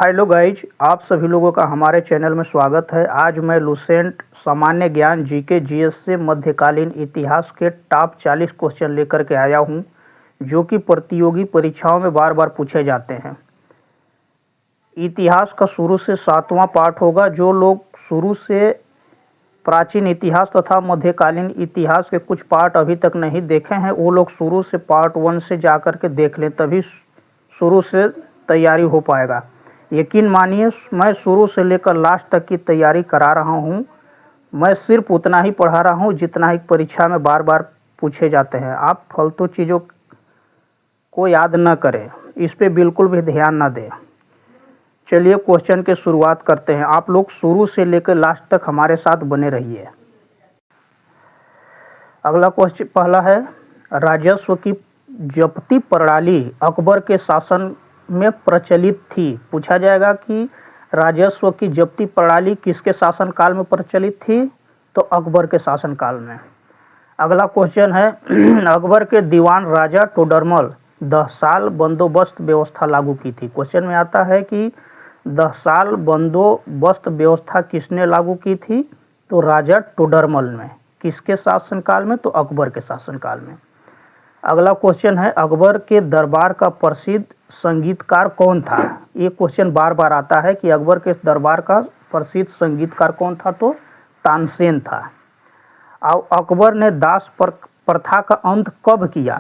Hello guys, आप सभी लोगों का हमारे चैनल में स्वागत है। आज मैं लुसेंट सामान्य ज्ञान जीके जीएस से मध्यकालीन इतिहास के टॉप 40 क्वेश्चन लेकर के आया हूं, जो कि प्रतियोगी परीक्षाओं में बार बार पूछे जाते हैं। इतिहास का शुरू से 7वां पार्ट होगा। जो लोग शुरू से प्राचीन इतिहास तथा मध्यकालीन इतिहास के कुछ पार्ट अभी तक नहीं देखे हैं, वो लोग शुरू से पार्ट 1 से जाकर के देख लें, तभी शुरू से तैयारी हो पाएगा। यकीन मानिए, मैं शुरू से लेकर लास्ट तक की तैयारी करा रहा हूँ। मैं सिर्फ उतना ही पढ़ा रहा हूँ जितना ही परीक्षा में बार बार पूछे जाते हैं। आप फालतू चीज़ों को याद न करें, इस पे बिल्कुल भी ध्यान न दें। चलिए क्वेश्चन की शुरुआत करते हैं। आप लोग शुरू से लेकर लास्ट तक हमारे साथ बने रहिए। अगला क्वेश्चन पहला है, राजस्व की जब्ती प्रणाली अकबर के शासन में प्रचलित थी। पूछा जाएगा कि राजस्व की जब्ती प्रणाली किसके शासनकाल में प्रचलित थी, तो अकबर के शासनकाल में। अगला क्वेश्चन है, अकबर के दीवान राजा टोडरमल 10 साल बंदोबस्त व्यवस्था लागू की थी। क्वेश्चन में आता है कि 10 साल बंदोबस्त व्यवस्था किसने लागू की थी, तो राजा टोडरमल ने। किसके शासनकाल में, तो अकबर के शासनकाल में। अगला क्वेश्चन है, अकबर के दरबार का प्रसिद्ध संगीतकार कौन था। ये क्वेश्चन बार बार आता है कि अकबर के दरबार का प्रसिद्ध संगीतकार कौन था, तो तानसेन था। अब अकबर ने दास प्रथा का अंत कब किया,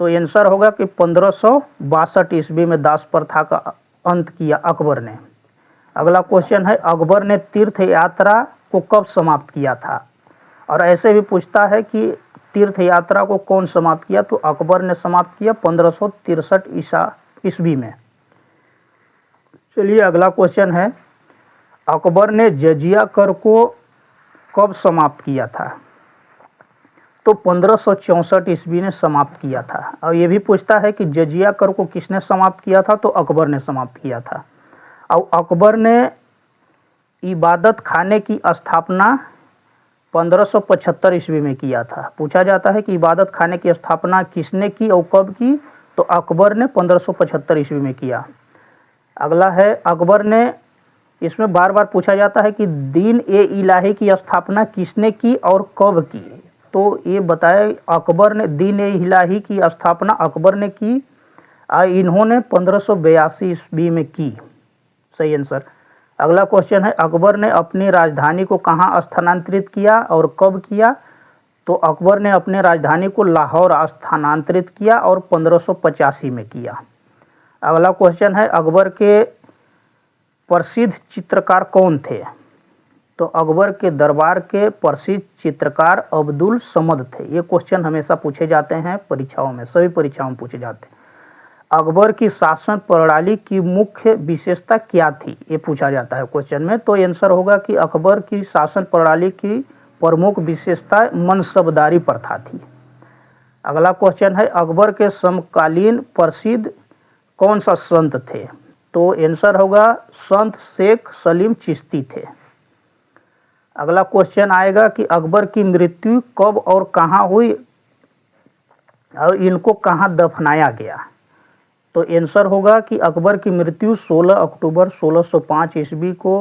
तो आंसर होगा कि 1562 ईस्वी में दास प्रथा का अंत किया अकबर ने। अगला क्वेश्चन है, अकबर ने तीर्थ यात्रा को कब समाप्त किया था। और ऐसे भी पूछता है कि तीर्थ यात्रा को कौन समाप्त किया, तो अकबर ने समाप्त किया 1563 ईस्वी में। चलिए अगला क्वेश्चन है, अकबर ने जजिया कर को कब समाप्त किया था, तो 1564 ईस्वी ने समाप्त किया था। और ये भी पूछता है कि जजिया कर को किसने समाप्त किया था, तो अकबर ने समाप्त किया था। और अकबर ने इबादत खाने की स्थापना 1575 ईस्वी में किया था। पूछा जाता है कि इबादत खाने की स्थापना किसने की और कब की, तो अकबर ने 1575 ईस्वी में किया। अगला है, अकबर ने, इसमें बार बार पूछा जाता है कि दीन ए इलाही की स्थापना किसने की और कब की, तो ये बताए अकबर ने दीन ए इलाही की स्थापना अकबर ने की, इन्होंने 1582 ईस्वी में की। सही आंसर। अगला क्वेश्चन है, अकबर ने अपनी राजधानी को कहाँ स्थानांतरित किया और कब किया, तो अकबर ने अपने राजधानी को लाहौर स्थानांतरित किया और 1585 में किया। अगला क्वेश्चन है, अकबर के प्रसिद्ध चित्रकार कौन थे, तो अकबर के दरबार के प्रसिद्ध चित्रकार अब्दुल समद थे। ये क्वेश्चन हमेशा पूछे जाते हैं परीक्षाओं में, सभी परीक्षाओं में पूछे जाते हैं। अकबर की शासन प्रणाली की मुख्य विशेषता क्या थी, ये पूछा जाता है क्वेश्चन में, तो आंसर होगा कि अकबर की शासन प्रणाली की प्रमुख विशेषता मनसबदारी प्रथा थी। अगला क्वेश्चन है, अकबर के समकालीन प्रसिद्ध कौन सा संत थे, तो आंसर होगा संत शेख सलीम चिश्ती थे। अगला क्वेश्चन आएगा कि अकबर की मृत्यु कब और कहाँ हुई और इनको कहाँ दफनाया गया, तो आंसर होगा कि अकबर की मृत्यु 16 अक्टूबर 1605 ईस्वी को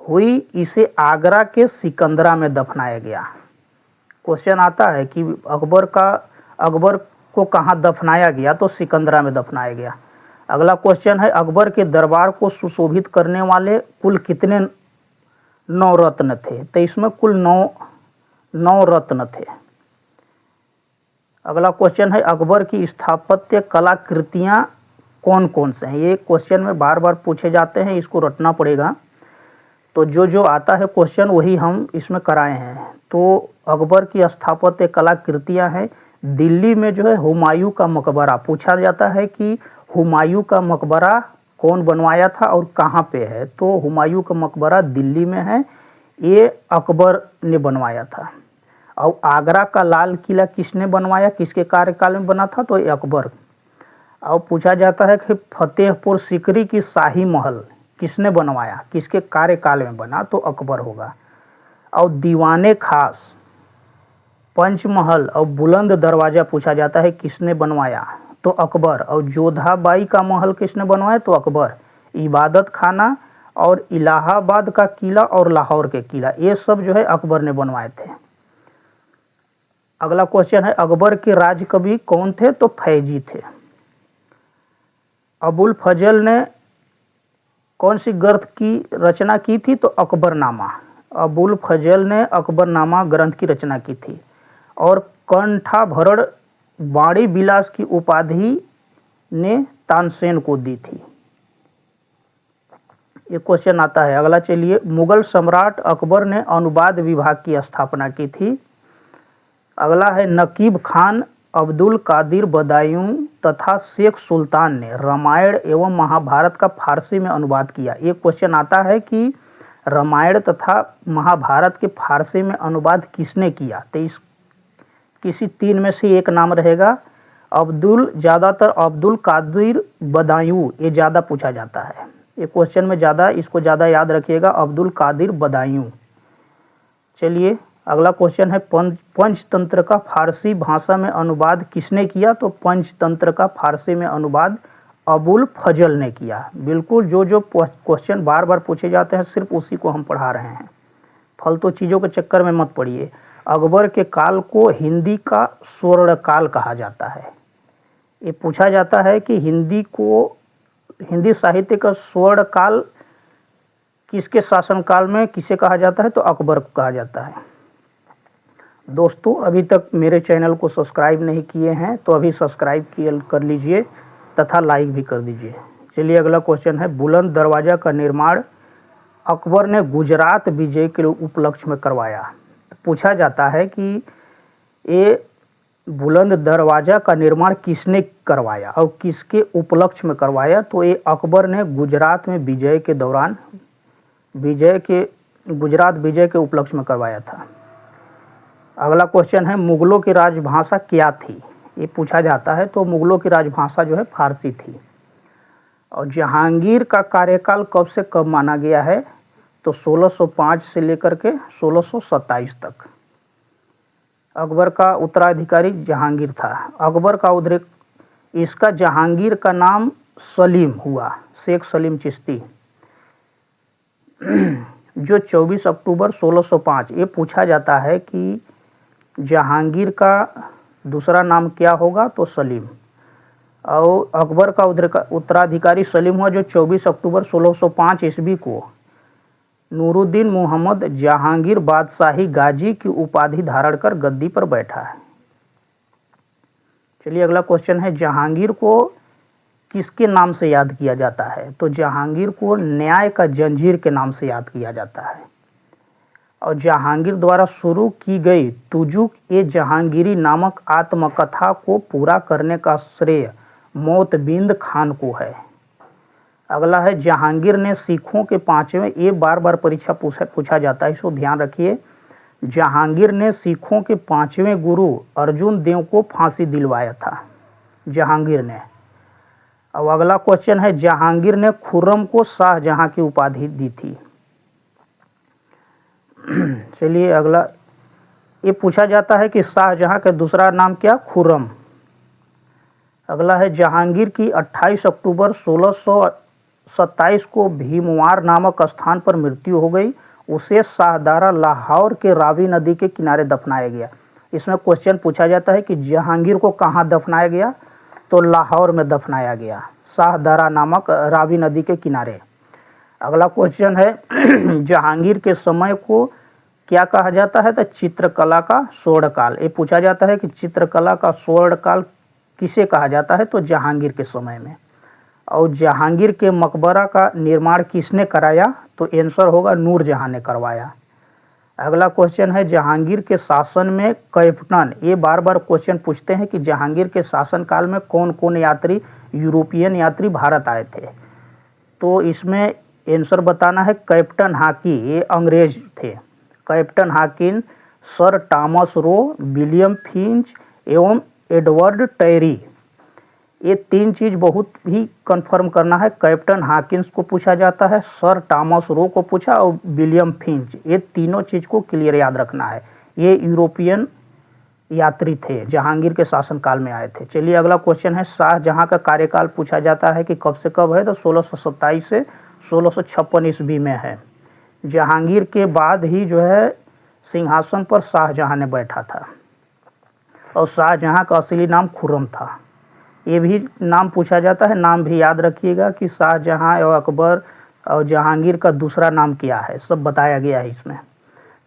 हुई। इसे आगरा के सिकंदरा में दफनाया गया। क्वेश्चन आता है कि अकबर को कहाँ दफनाया गया, तो सिकंदरा में दफनाया गया। अगला क्वेश्चन है, अकबर के दरबार को सुशोभित करने वाले कुल कितने नवरत्न थे, तो इसमें कुल 9 रत्न थे। अगला क्वेश्चन है, अकबर की स्थापत्य कलाकृतियां कौन कौन से हैं। ये क्वेश्चन में बार बार पूछे जाते हैं, इसको रटना पड़ेगा। तो जो आता है क्वेश्चन वही हम इसमें कराए हैं। तो अकबर की स्थापत्य कलाकृतियां हैं, दिल्ली में जो है हुमायूं का मकबरा। पूछा जाता है कि हुमायूं का मकबरा कौन बनवाया था और कहाँ पे है, तो हुमायूं का मकबरा दिल्ली में है, ये अकबर ने बनवाया था। और आगरा का लाल किला किसने बनवाया, किसके कार्यकाल में बना था, तो अकबर। और पूछा जाता है कि फतेहपुर सीकरी की शाही महल किसने बनवाया, किसके कार्यकाल में बना, तो अकबर होगा। और दीवाने खास, पंचमहल और बुलंद दरवाजा पूछा जाता है किसने बनवाया, तो अकबर। और जोधाबाई का महल किसने बनवाया? तो अकबर। इबादत खाना और इलाहाबाद का किला और लाहौर के किला, ये सब जो है अकबर ने बनवाए थे। अगला क्वेश्चन है, अकबर के राज कवि कौन थे? तो फैजी थे। अबुल फजल ने कौन सी ग्रंथ की रचना की थी? तो अकबरनामा। अबुल फजल ने अकबरनामा ग्रंथ की रचना की थी। और कंठाभरण वाणी विलास की उपाधि ने तानसेन को दी थी। ये क्वेश्चन आता है। अगला चलिए, मुगल सम्राट अकबर ने अनुवाद विभाग की स्थापना की थी। अगला है, नकीब खान, अब्दुल कादिर बदायूं तथा शेख सुल्तान ने रामायण एवं महाभारत का फारसी में अनुवाद किया। ये क्वेश्चन आता है कि रामायण तथा महाभारत के फारसी में अनुवाद किसने किया? तो इस किसी तीन में से एक नाम रहेगा। ज़्यादातर अब्दुल कादिर बदायूं, ये ज़्यादा पूछा जाता है। ये क्वेश्चन में ज़्यादा, इसको ज़्यादा याद रखिएगा, अब्दुल कादिर बदायूं। चलिए अगला क्वेश्चन है, पंचतंत्र का फारसी भाषा में अनुवाद किसने किया? तो पंचतंत्र का फारसी में अनुवाद अबुल फजल ने किया। बिल्कुल जो जो क्वेश्चन बार बार पूछे जाते हैं सिर्फ उसी को हम पढ़ा रहे हैं, फालतू चीज़ों के चक्कर में मत पड़िए। अकबर के काल को हिंदी का स्वर्ण काल कहा जाता है। ये पूछा जाता है कि हिंदी साहित्य का स्वर्ण काल किसके शासनकाल में किसे कहा जाता है? तो अकबर को कहा जाता है। दोस्तों, अभी तक मेरे चैनल को सब्सक्राइब नहीं किए हैं तो अभी सब्सक्राइब कर लीजिए तथा लाइक भी कर दीजिए। चलिए अगला क्वेश्चन है, बुलंद दरवाजा का निर्माण अकबर ने गुजरात विजय के उपलक्ष्य में करवाया। पूछा जाता है कि ये बुलंद दरवाजा का निर्माण किसने करवाया और किसके उपलक्ष्य में करवाया? तो ये अकबर ने गुजरात में विजय के दौरान गुजरात विजय के उपलक्ष्य में करवाया था। अगला क्वेश्चन है, मुगलों की राजभाषा क्या थी? ये पूछा जाता है। तो मुगलों की राजभाषा जो है फारसी थी। और जहांगीर का कार्यकाल कब से कब माना गया है? तो 1605 से लेकर के 1627 तक। अकबर का उत्तराधिकारी जहांगीर था। अकबर का इसका जहांगीर का नाम सलीम हुआ, शेख सलीम चिश्ती, जो 24 अक्टूबर 1605। ये पूछा जाता है कि जहांगीर का दूसरा नाम क्या होगा? तो सलीम। और अकबर का उत्तराधिकारी सलीम हुआ जो 24 अक्टूबर 1605 ईस्वी को नूरुद्दीन मोहम्मद जहांगीर बादशाही गाजी की उपाधि धारण कर गद्दी पर बैठा है। चलिए अगला क्वेश्चन है, जहांगीर को किसके नाम से याद किया जाता है? तो जहांगीर को न्याय का जंजीर के नाम से याद किया जाता है। और जहांगीर द्वारा शुरू की गई तुजुक ए जहांगीरी नामक आत्मकथा को पूरा करने का श्रेय मोतबिंद खान को है। अगला है, जहांगीर ने सिखों के पांचवें, ये बार बार परीक्षा पूछा जाता है, इसको ध्यान रखिए। जहांगीर ने सिखों के पांचवें गुरु अर्जुन देव को फांसी दिलवाया था, जहांगीर ने। अब अगला क्वेश्चन है, जहांगीर ने खुर्रम को शाहजहां की उपाधि दी थी। चलिए अगला, ये पूछा जाता है कि शाहजहां का दूसरा नाम क्या? खुर्रम। अगला है, जहांगीर की 28 अक्टूबर 1627 को भीमवार नामक स्थान पर मृत्यु हो गई। उसे शाहदारा लाहौर के रावी नदी के किनारे दफनाया गया। इसमें क्वेश्चन पूछा जाता है कि जहांगीर को कहाँ दफनाया गया? तो लाहौर में दफनाया गया, शाहदारा नामक रावी नदी के किनारे। अगला क्वेश्चन है, जहांगीर के समय को क्या कहा जाता है? तो चित्रकला का स्वर्णकाल। ये पूछा जाता है कि चित्रकला का स्वर्णकाल किसे कहा जाता है? तो जहांगीर के समय में। और जहांगीर के मकबरा का निर्माण किसने कराया? तो आंसर होगा नूरजहां ने करवाया। अगला क्वेश्चन है, जहांगीर के शासन में कैप्टन, ये बार बार क्वेश्चन पूछते हैं कि जहांगीर के शासनकाल में कौन कौन यात्री, यूरोपियन यात्री भारत आए थे? तो इसमें आंसर बताना है कैप्टन हाकी, ये अंग्रेज थे। Captain Hawkins, sir Thomas Roe, William Finch एवं एडवर्ड टेरी। ये तीन चीज बहुत ही कंफर्म करना है। कैप्टन हाकिंस को पूछा जाता है, सर टॉमस रो को पूछा और विलियम फिंच, ये तीनों चीज को क्लियर याद रखना है। ये यूरोपियन यात्री थे, जहांगीर के शासनकाल में आए थे। चलिए अगला क्वेश्चन है, शाहजहां का कार्यकाल पूछा जाता है कि कब से कब है, तो 1627 से 1656 ईस्वी में है। जहांगीर के बाद ही जो है सिंहासन पर शाहजहां ने बैठा था, और शाहजहां का असली नाम खुर्रम था। ये भी नाम पूछा जाता है, नाम भी याद रखिएगा कि शाहजहां और अकबर और जहांगीर का दूसरा नाम क्या है, सब बताया गया है इसमें।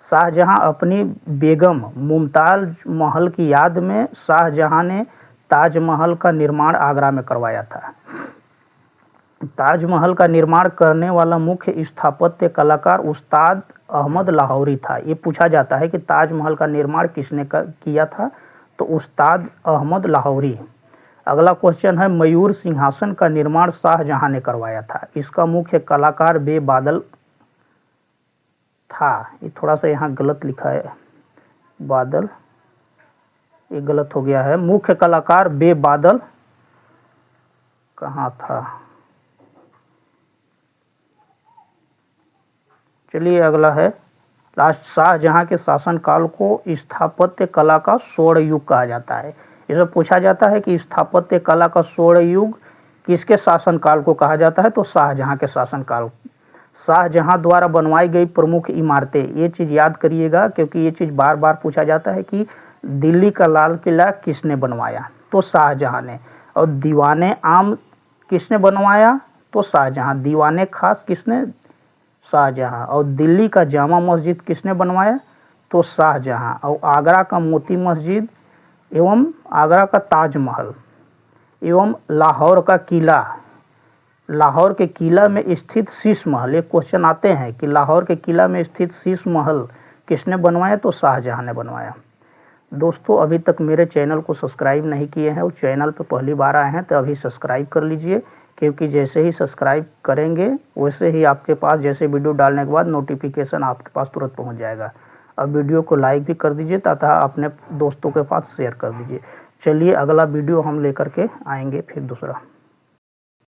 शाहजहां अपनी बेगम मुमताज महल की याद में शाहजहां ने ताजमहल का निर्माण आगरा में करवाया था। ताजमहल का निर्माण करने वाला मुख्य स्थापत्य कलाकार उस्ताद अहमद लाहौरी था। ये पूछा जाता है कि ताजमहल का निर्माण किसने किया था, तो उस्ताद अहमद लाहौरी। अगला क्वेश्चन है, मयूर सिंहासन का निर्माण शाहजहां ने करवाया था। इसका मुख्य कलाकार बेबादल था। ये थोड़ा सा यहाँ गलत लिखा है, बादल, ये गलत हो गया है। मुख्य कलाकार बेबादल कहाँ था। चलिए अगला है, शाहजहां के शासनकाल को स्थापत्य कला का स्वर्ण युग कहा जाता है। इसे पूछा जाता है कि स्थापत्य कला का स्वर्ण युग किसके शासनकाल को कहा जाता है, तो शाहजहां के शासनकाल। शाहजहां द्वारा बनवाई गई प्रमुख इमारतें, ये चीज़ याद करिएगा क्योंकि ये चीज़ बार बार पूछा जाता है कि दिल्ली का लाल किला किसने बनवाया, तो शाहजहां ने। और दीवाने आम किसने बनवाया, तो शाहजहां। दीवाने खास किसने, शाहजहां। और दिल्ली का जामा मस्जिद किसने बनवाया, तो शाहजहां। और आगरा का मोती मस्जिद एवं आगरा का ताजमहल एवं लाहौर का किला, लाहौर के किला में स्थित शीश महल, एक क्वेश्चन आते हैं कि लाहौर के किला में स्थित शीश महल किसने बनवाया, तो शाहजहां ने बनवाया। दोस्तों अभी तक मेरे चैनल को सब्सक्राइब नहीं किए हैं और चैनल पर पहली बार आए हैं तो अभी सब्सक्राइब कर लीजिए, क्योंकि जैसे ही सब्सक्राइब करेंगे वैसे ही आपके पास जैसे वीडियो डालने के बाद नोटिफिकेशन आपके पास तुरंत पहुंच जाएगा। अब वीडियो को लाइक भी कर दीजिए तथा अपने दोस्तों के पास शेयर कर दीजिए। चलिए अगला वीडियो हम लेकर के आएंगे फिर दूसरा।